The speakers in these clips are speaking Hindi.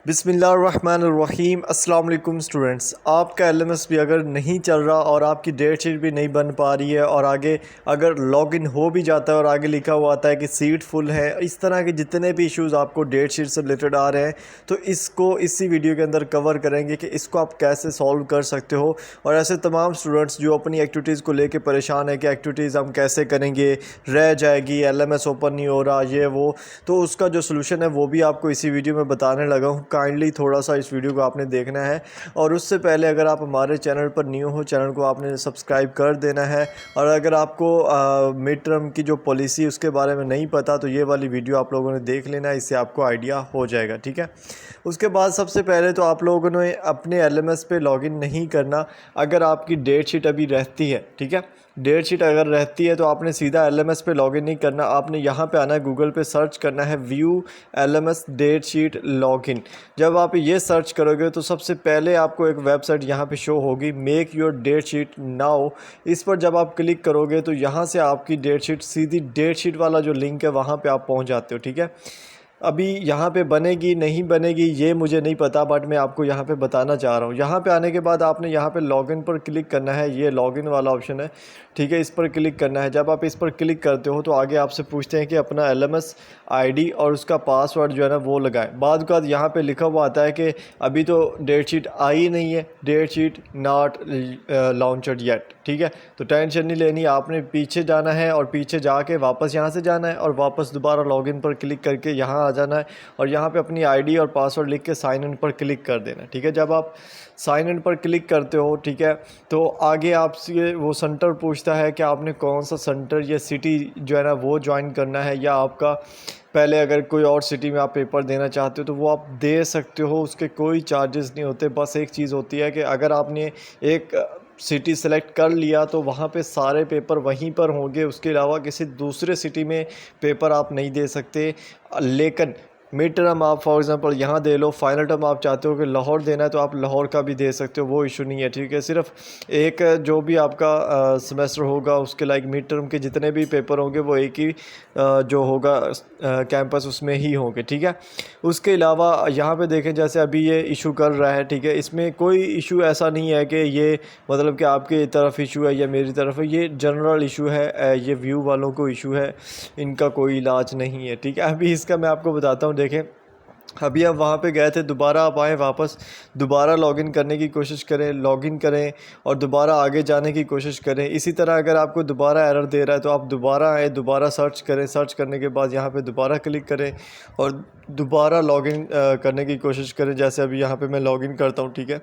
बिस्मिल्लाहिर्रहमानिर्रहीम। अस्सलाम वालेकुम स्टूडेंट्स, आपका एलएमएस भी अगर नहीं चल रहा और आपकी डेट शीट भी नहीं बन पा रही है और आगे अगर लॉगिन हो भी जाता है और आगे लिखा हुआ आता है कि सीट फुल है, इस तरह के जितने भी इश्यूज़ आपको डेट शीट से रिलेटेड आ रहे हैं तो इसको इसी वीडियो के अंदर कवर करेंगे कि इसको आप कैसे सॉल्व कर सकते हो। और ऐसे तमाम स्टूडेंट्स जो अपनी एक्टिविटीज़ को लेकर परेशान है कि एक्टिविटीज़ हम कैसे करेंगे, रह जाएगी, एलएमएस ओपन नहीं हो रहा, ये वो, तो उसका जो सोल्यूशन है वो भी आपको इसी वीडियो में बताने लगा हूँ। काइंडली थोड़ा सा इस वीडियो को आपने देखना है और उससे पहले अगर आप हमारे चैनल पर न्यू हो, चैनल को आपने सब्सक्राइब कर देना है। और अगर आपको मिड टर्म की जो पॉलिसी उसके बारे में नहीं पता तो ये वाली वीडियो आप लोगों ने देख लेना है, इससे आपको आइडिया हो जाएगा। ठीक है, उसके बाद सबसे पहले तो आप लोगों ने अपने एलएमएस पे लॉगिन नहीं करना अगर आपकी डेट शीट अभी रहती है। ठीक है, डेट शीट अगर रहती है तो आपने सीधा एलएमएस पे लॉगिन नहीं करना, आपने यहाँ पे आना है, गूगल पे सर्च करना है view LMS date sheet login. जब आप ये सर्च करोगे तो सबसे पहले आपको एक वेबसाइट यहाँ पे शो होगी, make your date sheet now. इस पर जब आप क्लिक करोगे तो यहाँ से आपकी डेट शीट, सीधी डेट शीट वाला जो लिंक है वहाँ पे आप पहुँच जाते हो। ठीक है, अभी यहाँ पे बनेगी नहीं बनेगी ये मुझे नहीं पता, बट मैं आपको यहाँ पे बताना चाह रहा हूँ। यहाँ पे आने के बाद आपने यहाँ पे लॉगिन पर क्लिक करना है, ये लॉगिन वाला ऑप्शन है। ठीक है, इस पर क्लिक करना है। जब आप इस पर क्लिक करते हो तो आगे आपसे पूछते हैं कि अपना एलएमएस आईडी और उसका पासवर्ड जो है ना वो लगाएं। बाद के बाद यहाँ पे लिखा हुआ आता है कि अभी तो डेट शीट आई नहीं है, date sheet not launched yet. ठीक है, तो टेंशन नहीं लेनी, आपने पीछे जाना है और पीछे जाके वापस यहाँ से जाना है और वापस दोबारा लॉगिन पर क्लिक करके यहाँ आ जाना है और यहाँ पे अपनी आईडी और पासवर्ड लिख के साइन इन पर क्लिक कर देना। ठीक है, जब आप साइन इन पर क्लिक करते हो, ठीक है, तो आगे आपसे वो सेंटर पूछता है कि आपने कौन सा सेंटर या सिटी जो है ना वो ज्वाइन करना है, या आपका पहले अगर कोई और सिटी में आप पेपर देना चाहते हो तो वो आप दे सकते हो, उसके कोई चार्जेस नहीं होते। बस एक चीज़ होती है कि अगर आपने एक सिटी सेलेक्ट कर लिया तो वहाँ पे सारे पेपर वहीं पर होंगे, उसके अलावा किसी दूसरे सिटी में पेपर आप नहीं दे सकते। लेकिन मिड टर्म आप फॉर एग्जांपल यहाँ दे लो, फाइनल टर्म आप चाहते हो कि लाहौर देना है तो आप लाहौर का भी दे सकते हो, वो इशू नहीं है। ठीक है, सिर्फ एक जो भी आपका सेमेस्टर होगा उसके लाइक मिड टर्म के जितने भी पेपर होंगे वो एक ही जो होगा कैंपस उसमें ही होंगे। ठीक है, उसके अलावा यहाँ पे देखें जैसे अभी ये इशू कर रहा है, ठीक है, इसमें कोई इशू ऐसा नहीं है कि ये मतलब कि आपकी तरफ इशू है या मेरी तरफ है, ये जनरल इशू है, ये व्यू वालों को इशू है, इनका कोई इलाज नहीं है। ठीक है, अभी इसका मैं आपको बताता हूँ। देखें, अभी आप वहाँ पे गए थे, दोबारा आप आएँ, वापस दोबारा लॉगिन करने की कोशिश करें, लॉगिन करें और दोबारा आगे जाने की कोशिश करें। इसी तरह अगर आपको दोबारा एरर दे रहा है तो आप दोबारा आएँ, दोबारा सर्च करें, सर्च करने के बाद यहाँ पे दोबारा क्लिक करें और दोबारा लॉगिन करने की कोशिश करें। जैसे अभी यहाँ पे मैं लॉगिन करता हूँ। ठीक है,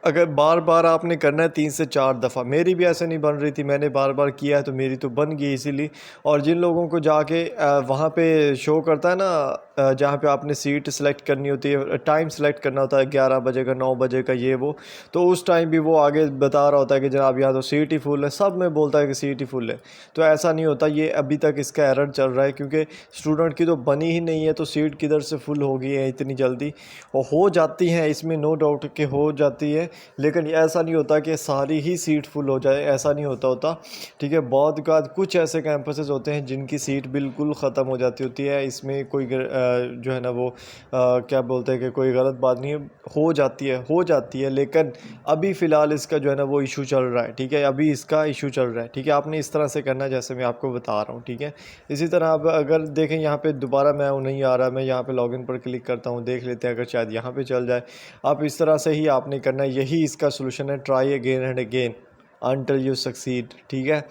अगर बार बार आपने करना है 3 से 4 दफ़ा, मेरी भी ऐसे नहीं बन रही थी, मैंने बार बार किया है तो मेरी तो बन गई इसीलिए। और जिन लोगों को जाके वहाँ पे शो करता है ना जहाँ पे आपने सीट सेलेक्ट करनी होती है, टाइम सेलेक्ट करना होता है 11 बजे का, 9 बजे का, ये वो, तो उस टाइम भी वो आगे बता रहा होता है कि जनाब यहाँ तो सीट ही फुल है, सब में बोलता है कि सीट ही फुल है। तो ऐसा नहीं होता, ये अभी तक इसका एरर चल रहा है क्योंकि स्टूडेंट की तो बनी ही नहीं है, तो सीट किधर से फुल हो गई है इतनी जल्दी। और हो जाती हैं, इसमें नो डाउट कि हो जाती है, लेकिन ऐसा नहीं होता कि सारी ही सीट फुल हो जाए, ऐसा नहीं होता। ठीक है, बहुत का कुछ ऐसे कैंपसेस होते हैं जिनकी सीट बिल्कुल ख़त्म हो जाती होती है, इसमें कोई जो है ना वो क्या बोलते हैं कि कोई गलत बात नहीं है, हो जाती है, लेकिन अभी फ़िलहाल इसका जो है ना वो इशू चल रहा है। ठीक है, अभी इसका इशू चल रहा है। ठीक है, आपने इस तरह से करना है जैसे मैं आपको बता रहा हूँ। ठीक है, इसी तरह अब अगर देखें यहाँ पे दोबारा मैं नहीं आ रहा, मैं यहाँ पे लॉगिन पर क्लिक करता हूँ, देख लेते हैं अगर शायद यहाँ पे चल जाए। आप इस तरह से ही आपने करना है, यही इसका सोल्यूशन है, try again and again until you succeed. ठीक है,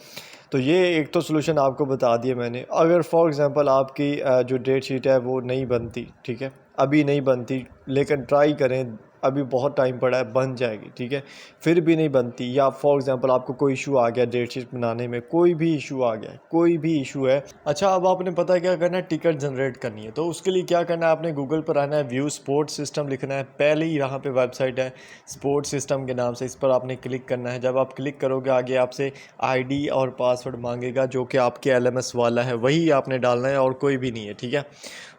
तो ये एक तो सोल्यूशन आपको बता दिया मैंने। अगर फॉर एग्जांपल आपकी जो डेट शीट है वो नहीं बनती, ठीक है, अभी नहीं बनती, लेकिन ट्राई करें, अभी बहुत टाइम पड़ा है, बन जाएगी। ठीक है, फिर भी नहीं बनती, या फॉर एग्जांपल आपको कोई इशू आ गया डेट शीट बनाने में, कोई भी इशू आ गया, कोई भी इशू है। अच्छा, अब आपने पता है क्या करना है, टिकट जनरेट करनी है। तो उसके लिए क्या करना है, आपने गूगल पर आना है, व्यू स्पोर्ट सिस्टम लिखना है, पहले ही यहाँ पे वेबसाइट है स्पोर्ट सिस्टम के नाम से, इस पर आपने क्लिक करना है। जब आप क्लिक करोगे आगे आपसे आईडी और पासवर्ड मांगेगा जो कि आपके एलएमएस वाला है, वही आपने डालना है और कोई भी नहीं है। ठीक है,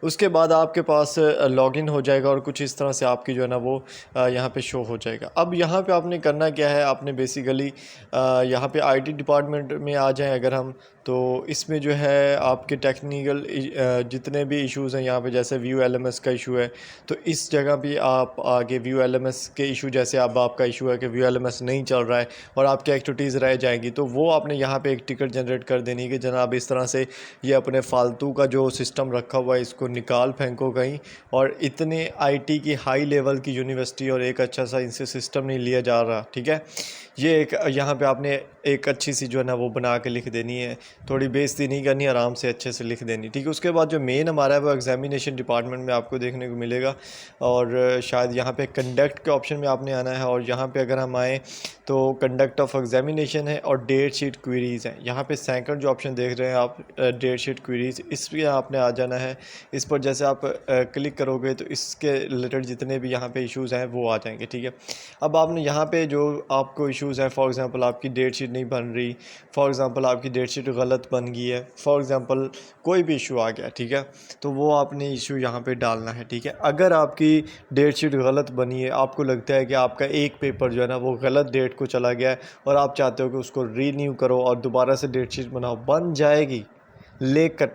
उसके बाद आपके पास लॉगिन हो जाएगा और कुछ इस तरह से आपकी जो है ना वो यहाँ पे शो हो जाएगा। अब यहाँ पे आपने करना क्या है, आपने बेसिकली यहाँ पे आईटी डिपार्टमेंट में आ जाएं अगर हम, तो इसमें जो है आपके टेक्निकल जितने भी इश्यूज़ हैं यहाँ पे, जैसे व्यू एलएमएस का इशू है, तो इस जगह भी आप आगे व्यू एलएमएस के इशू, जैसे अब आपका इशू है कि व्यू एलएमएस नहीं चल रहा है और आपकी एक्टिविटीज़ रह जाएंगी, तो वो आपने यहाँ पे एक टिकट जनरेट कर देनी है कि जनाब इस तरह से ये अपने फालतू का जो सिस्टम रखा हुआ है इसको निकाल फेंको कहीं, और इतने आईटी की हाई लेवल की यूनिवर्सिटी और एक अच्छा सा इनसे सिस्टम नहीं लिया जा रहा, ठीक है। ये एक यहाँ पे आपने एक अच्छी सी जो है ना वो बना के लिख देनी है, थोड़ी बेइज्जती नहीं करनी, आराम से अच्छे से लिख देनी, ठीक है। उसके बाद जो मेन हमारा है वो एग्जामिनेशन डिपार्टमेंट में आपको देखने को मिलेगा, और शायद यहाँ पे कंडक्ट के ऑप्शन में आपने आना है, और यहाँ पे अगर हम आएँ तो कंडक्ट ऑफ एग्जामिनेशन है और डेट शीट क्वेरीज़ हैं। यहाँ पे सेकंड जो ऑप्शन देख रहे हैं आप, डेट शीट क्वेरीज़, इस पर आपने आ जाना है। इस पर जैसे आप क्लिक करोगे तो इसके रिलेटेड जितने भी यहाँ पे इश्यूज़ हैं वो आ जाएंगे, ठीक है। अब आपने यहाँ पे जो आपको इश्यूज़ हैं, फॉर एग्ज़ाम्पल आपकी डेट शीट नहीं बन रही, फॉर एग्ज़ाम्पल आपकी डेट शीट गलत बन गई है, फॉर एग्ज़ाम्पल कोई भी इशू आ गया, ठीक है, तो वो आपने इशू यहाँ पे डालना है, ठीक है। अगर आपकी डेट शीट गलत बनी है, आपको लगता है कि आपका एक पेपर जो है ना वो गलत डेट को चला गया है और आप चाहते हो कि उसको रीन्यू करो और दोबारा से डेट शीट बनाओ, बन जाएगी। लेकिन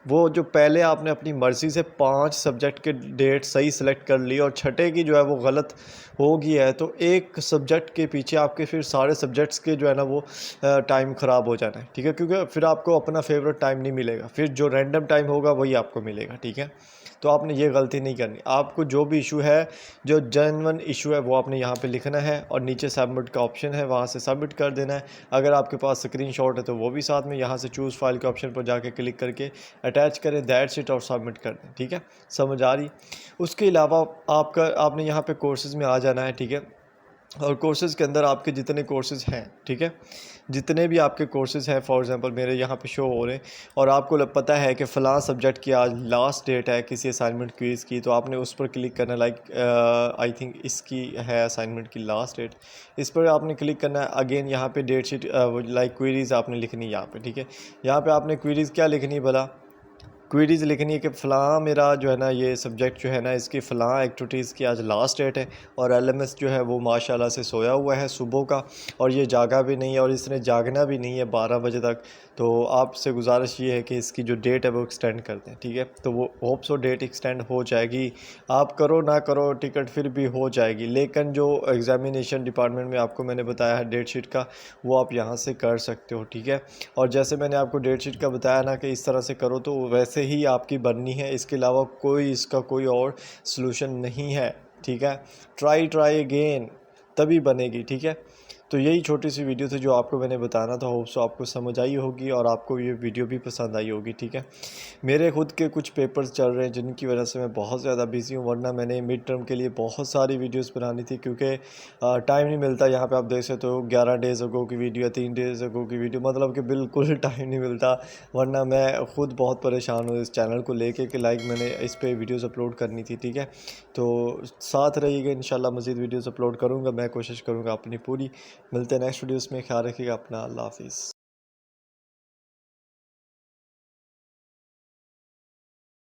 वो जो पहले आपने अपनी मर्ज़ी से 5 सब्जेक्ट के डेट सही सेलेक्ट कर ली और छठे की जो है वो गलत हो गई है, तो एक सब्जेक्ट के पीछे आपके फिर सारे सब्जेक्ट्स के जो है ना वो टाइम ख़राब हो जाना है, ठीक है, क्योंकि फिर आपको अपना फेवरेट टाइम नहीं मिलेगा, फिर जो रैंडम टाइम होगा वही आपको मिलेगा, ठीक है। तो आपने ये गलती नहीं करनी। आपको जो भी इशू है, जो जेन्युइन इशू है, वो आपने यहाँ पे लिखना है और नीचे सबमिट का ऑप्शन है, वहाँ से सबमिट कर देना है। अगर आपके पास स्क्रीनशॉट है तो वो भी साथ में यहाँ से चूज़ फाइल के ऑप्शन पर जाके क्लिक करके अटैच करें, दैट्स इट, और सबमिट कर दें, ठीक है। समझ आ रही। उसके अलावा आपने यहाँ पे कोर्सेज़ में आ जाना है, ठीक है, और कोर्सेज़ के अंदर आपके जितने कोर्सेज़ हैं, ठीक है, जितने भी आपके कोर्सेज़ हैं, फॉर एग्जांपल मेरे यहाँ पे शो हो रहे हैं, और आपको पता है कि फ़लाँ सब्जेक्ट की आज लास्ट डेट है किसी असाइनमेंट क्विज़ की, तो आपने उस पर क्लिक करना, लाइक आई थिंक इसकी है असाइनमेंट की लास्ट डेट, इस पर आपने क्लिक करना है। अगेन यहाँ पे डेट शीट लाइक क्वेरीज़ आपने लिखनी है यहाँ पे, ठीक है। यहाँ पे आपने क्वेरीज़ क्या लिखनी है भला, क्वेरीज़ लिखनी है कि फ़लाँ मेरा जो है ना ये सब्जेक्ट जो है ना इसकी फ़लाँ एक्टिविटीज़ की आज लास्ट डेट है, और एलएमएस जो है वो माशाल्लाह से सोया हुआ है सुबह का, और ये जागा भी नहीं है और इसने जागना भी नहीं है 12 बजे तक। तो आपसे गुजारिश ये है कि इसकी जो डेट है वो एक्सटेंड कर दें, ठीक है। तो वो होप सो डेट एक्सटेंड हो जाएगी, आप करो ना करो टिकट फिर भी हो जाएगी। लेकिन जो एग्ज़ामिनेशन डिपार्टमेंट में आपको मैंने बताया है डेट शीट का, वो आप यहाँ से कर सकते हो, ठीक है। और जैसे मैंने आपको डेट शीट का बताया ना कि इस तरह से करो, तो वैसे ही आपकी बननी है, इसके अलावा कोई इसका कोई और सलूशन नहीं है, ठीक है। ट्राई अगेन, तभी बनेगी, ठीक है। तो यही छोटी सी वीडियो थी जो आपको मैंने बताना था, होप सो आपको समझ आई होगी और आपको ये वीडियो भी पसंद आई होगी, ठीक है। मेरे खुद के कुछ पेपर्स चल रहे हैं जिनकी वजह से मैं बहुत ज़्यादा बिजी हूँ, वरना मैंने मिड टर्म के लिए बहुत सारी वीडियोस बनानी थी, क्योंकि टाइम नहीं मिलता। यहाँ पे आप देख सकते हो 11 डेज़ अगो की वीडियो या 3 डेज़ अगो की वीडियो, मतलब कि बिल्कुल टाइम नहीं मिलता, वरना मैं खुद बहुत परेशान हूँ इस चैनल को लेके कि लाइक मैंने इस पर वीडियोज़ अपलोड करनी थी, ठीक है। तो साथ रहिएगा, इंशाल्लाह मज़ीद वीडियोज़ अपलोड करूँगा, मैं कोशिश करूँगा अपनी पूरी। मिलते हैं नेक्स्ट वीडियोज़ में, ख्याल रखिएगा अपना, अल्लाह हाफिज़।